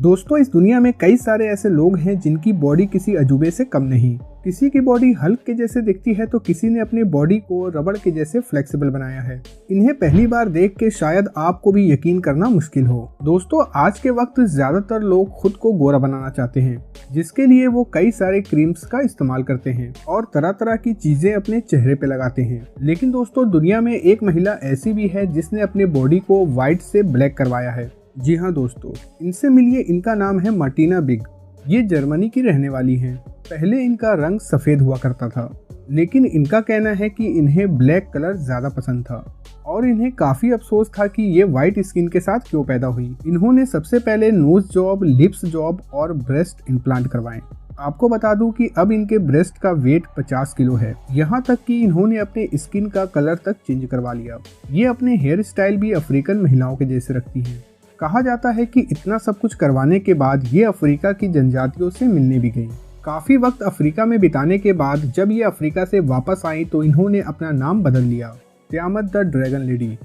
दोस्तों, इस दुनिया में कई सारे ऐसे लोग हैं जिनकी बॉडी किसी अजूबे से कम नहीं। किसी की बॉडी हल्क के जैसे दिखती है तो किसी ने अपनी बॉडी को रबड़ के जैसे फ्लेक्सिबल बनाया है। इन्हें पहली बार देख के शायद आपको भी यकीन करना मुश्किल हो। दोस्तों, आज के वक्त ज्यादातर लोग खुद को गोरा बनाना चाहते हैं, जिसके लिए वो कई सारे क्रीम्स का इस्तेमाल करते हैं और तरह तरह की चीजें अपने चेहरे पे लगाते हैं। लेकिन दोस्तों, दुनिया में एक महिला ऐसी भी है जिसने अपने बॉडी को व्हाइट से ब्लैक करवाया है। जी हाँ दोस्तों, इनसे मिलिए। इनका नाम है मार्टिना बिग। ये जर्मनी की रहने वाली हैं। पहले इनका रंग सफ़ेद हुआ करता था, लेकिन इनका कहना है कि इन्हें ब्लैक कलर ज़्यादा पसंद था और इन्हें काफ़ी अफसोस था कि ये वाइट स्किन के साथ क्यों पैदा हुई। इन्होंने सबसे पहले नोज जॉब, लिप्स जॉब और ब्रेस्ट इम्प्लांट करवाए। आपको बता दूं कि अब इनके ब्रेस्ट का वेट 50 किलो है। यहाँ तक कि इन्होंने अपने स्किन का कलर तक चेंज करवा लिया। ये अपने हेयर स्टाइल भी अफ्रीकन महिलाओं के जैसे रखती हैं। कहा जाता है कि इतना सब कुछ करवाने के बाद ये अफ्रीका की जनजातियों से मिलने भी गई। काफ़ी वक्त अफ्रीका में बिताने के बाद जब ये अफ्रीका से वापस आई तो इन्होंने अपना नाम बदल लिया, क़यामत द ड्रैगन लेडी।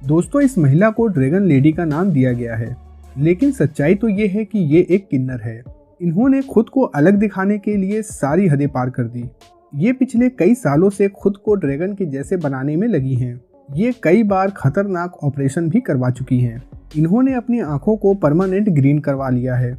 दोस्तों, इस महिला को ड्रैगन लेडी का नाम दिया गया है, लेकिन सच्चाई तो ये है कि ये एक किन्नर है। इन्होंने खुद को अलग दिखाने के लिए सारी हदें पार कर दी। ये पिछले कई सालों से खुद को ड्रैगन के जैसे बनाने में लगी हैं। ये कई बार खतरनाक ऑपरेशन भी करवा चुकी हैं। इन्होंने अपनी आंखों को परमानेंट ग्रीन करवा लिया है।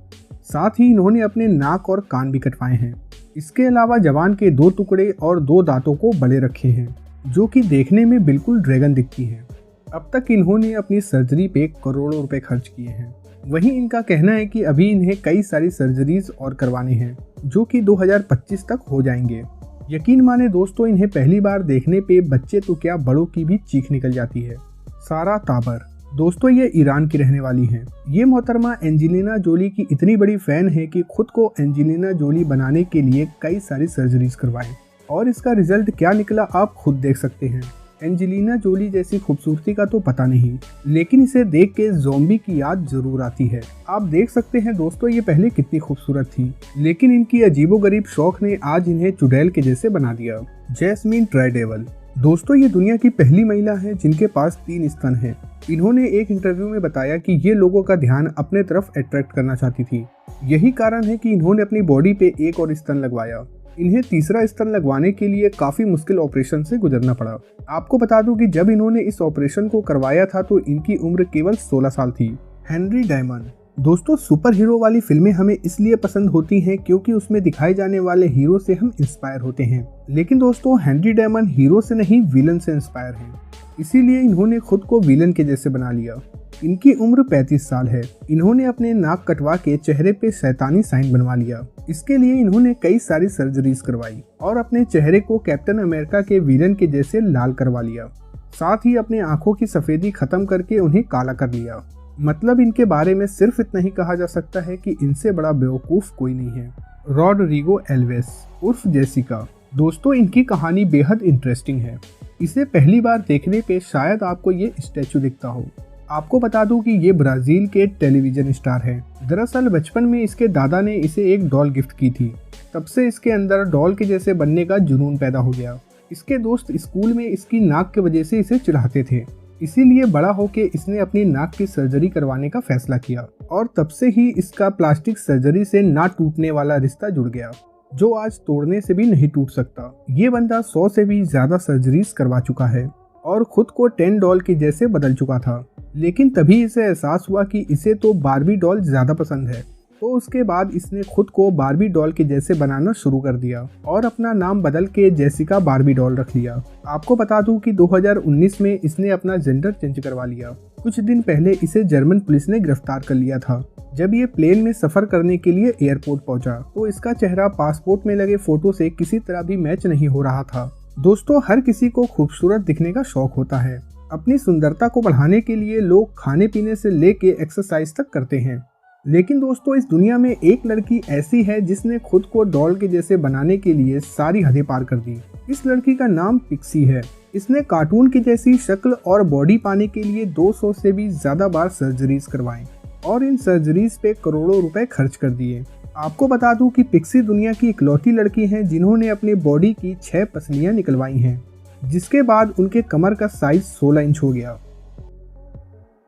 साथ ही इन्होंने अपने नाक और कान भी कटवाए हैं। इसके अलावा जबान के 2 टुकड़े और 2 दांतों को बड़े रखे हैं, जो कि देखने में बिल्कुल ड्रैगन दिखती हैं। अब तक इन्होंने अपनी सर्जरी पे करोड़ों रुपए खर्च किए हैं। वहीं इनका कहना है कि अभी इन्हें कई सारी सर्जरीज और करवाने हैं, जो कि 2025 तक हो जाएंगे। यकीन माने दोस्तों, इन्हें पहली बार देखने पे बच्चे तो क्या बड़ों की भी चीख निकल जाती है। सारा ताबर। दोस्तों, ये ईरान की रहने वाली हैं। ये मोहतरमा एंजेलिना जोली की इतनी बड़ी फैन है कि खुद को एंजेलिना जोली बनाने के लिए कई सारी सर्जरीज करवाएं और इसका रिजल्ट क्या निकला आप खुद देख सकते हैं। एंजेलिना जोली जैसी खूबसूरती का तो पता नहीं, लेकिन इसे देख के ज़ॉम्बी की याद जरूर आती है। आप देख सकते हैं दोस्तों, ये पहले कितनी खूबसूरत थी, लेकिन इनकी अजीबोगरीब शौक ने आज इन्हें चुड़ैल के जैसे बना दिया। जैस्मीन ट्राइडेवल। दोस्तों, ये दुनिया की पहली महिला है जिनके पास 3 स्तन हैं। इन्होंने एक इंटरव्यू में बताया कि ये लोगों का ध्यान अपने तरफ अट्रैक्ट करना चाहती थी। यही कारण है कि इन्होंने अपनी बॉडी पे एक और स्तन लगवाया। इन्हें तीसरा स्तन लगवाने के लिए काफ़ी मुश्किल ऑपरेशन से गुजरना पड़ा। आपको बता दूं कि जब इन्होंने इस ऑपरेशन को करवाया था तो इनकी उम्र केवल 16 साल थी। Henry diamond. दोस्तों, सुपर हीरो वाली फिल्में हमें इसलिए पसंद होती हैं क्योंकि उसमें दिखाए जाने वाले हीरो से हम इंस्पायर होते हैं। लेकिन दोस्तों, हेनरी डायमंड हीरो से नहीं विलन से इंस्पायर हैं। इसीलिए इन्होंने खुद को विलन के जैसे बना लिया। इनकी उम्र 35 साल है। इन्होंने अपने नाक कटवा के चेहरे पे शैतानी साइन बनवा लिया। इसके लिए इन्होंने कई सारी सर्जरीज करवाई और अपने चेहरे को कैप्टन अमेरिका के विलन के जैसे लाल करवा लिया। साथ ही अपने आंखों की सफेदी खत्म करके उन्हें काला कर लिया। मतलब इनके बारे में सिर्फ इतना ही कहा जा सकता है कि इनसे बड़ा बेवकूफ कोई नहीं है। रॉड्रिगो एल्वेस उर्फ जेसिका। दोस्तों, इनकी कहानी बेहद इंटरेस्टिंग है। इसे पहली बार देखने पे शायद आपको ये स्टैचू दिखता हो। आपको बता दूं कि ये ब्राजील के टेलीविजन स्टार है। दरअसल बचपन में इसके दादा ने इसे एक डॉल गिफ्ट की थी। तब से इसके अंदर डॉल के जैसे बनने का जुनून पैदा हो गया। इसके दोस्त स्कूल में इसकी नाक की वजह से इसे चिढ़ाते थे। इसीलिए बड़ा होके इसने अपनी नाक की सर्जरी करवाने का फैसला किया और तब से ही इसका प्लास्टिक सर्जरी से ना टूटने वाला रिश्ता जुड़ गया, जो आज तोड़ने से भी नहीं टूट सकता। ये बंदा 100 से भी ज्यादा सर्जरीज करवा चुका है और खुद को 10 डॉल के जैसे बदल चुका था। लेकिन तभी इसे एहसास हुआ कि इसे तो बारबी डॉल ज्यादा पसंद है, तो उसके बाद इसने खुद को बारबी डॉल के जैसे बनाना शुरू कर दिया और अपना नाम बदल के जेसिका बारबी डॉल रख लिया। आपको बता दूं कि 2019 में इसने अपना जेंडर चेंज करवा लिया। कुछ दिन पहले इसे जर्मन पुलिस ने गिरफ्तार कर लिया था। जब ये प्लेन में सफर करने के लिए एयरपोर्ट पहुंचा तो इसका चेहरा पासपोर्ट में लगे फोटो से किसी तरह भी मैच नहीं हो रहा था। दोस्तों, हर किसी को खूबसूरत दिखने का शौक होता है। अपनी सुंदरता को बढ़ाने के लिए लोग खाने पीने से लेके एक्सरसाइज तक करते हैं। लेकिन दोस्तों, इस दुनिया में एक लड़की ऐसी है जिसने खुद को डॉल के जैसे बनाने के लिए सारी हदें पार कर दी। इस लड़की का नाम पिक्सी है। इसने कार्टून की जैसी शक्ल और बॉडी पाने के लिए 200 से भी ज्यादा बार सर्जरीज करवाई और इन सर्जरीज पे करोड़ों रुपए खर्च कर दिए। आपको बता दूं कि पिक्सी दुनिया की इकलौती लड़की है जिन्होंने अपनी बॉडी की 6 पसलियां निकलवाई हैं, जिसके बाद उनके कमर का साइज 16 इंच हो गया।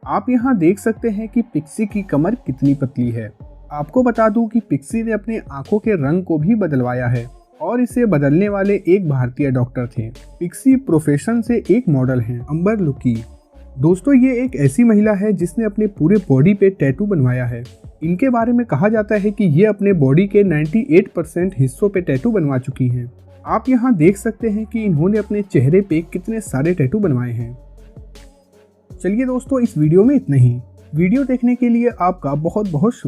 आप यहाँ देख सकते हैं कि पिक्सी की कमर कितनी पतली है। आपको बता दूं कि पिक्सी ने अपने आंखों के रंग को भी बदलवाया है और इसे बदलने वाले एक भारतीय डॉक्टर थे। पिक्सी प्रोफेशन से एक मॉडल हैं, अंबर लुकी। दोस्तों, ये एक ऐसी महिला है जिसने अपने पूरे बॉडी पे टैटू बनवाया है। इनके बारे में कहा जाता है कि ये अपने बॉडी के 98% हिस्सों पे टैटू बनवा चुकी हैं। आप यहाँ देख सकते हैं कि इन्होंने अपने चेहरे पे कितने सारे टैटू बनवाए हैं। चलिए दोस्तों, इस वीडियो में इतना ही। वीडियो देखने के लिए आपका बहुत बहुत शुक्रिया।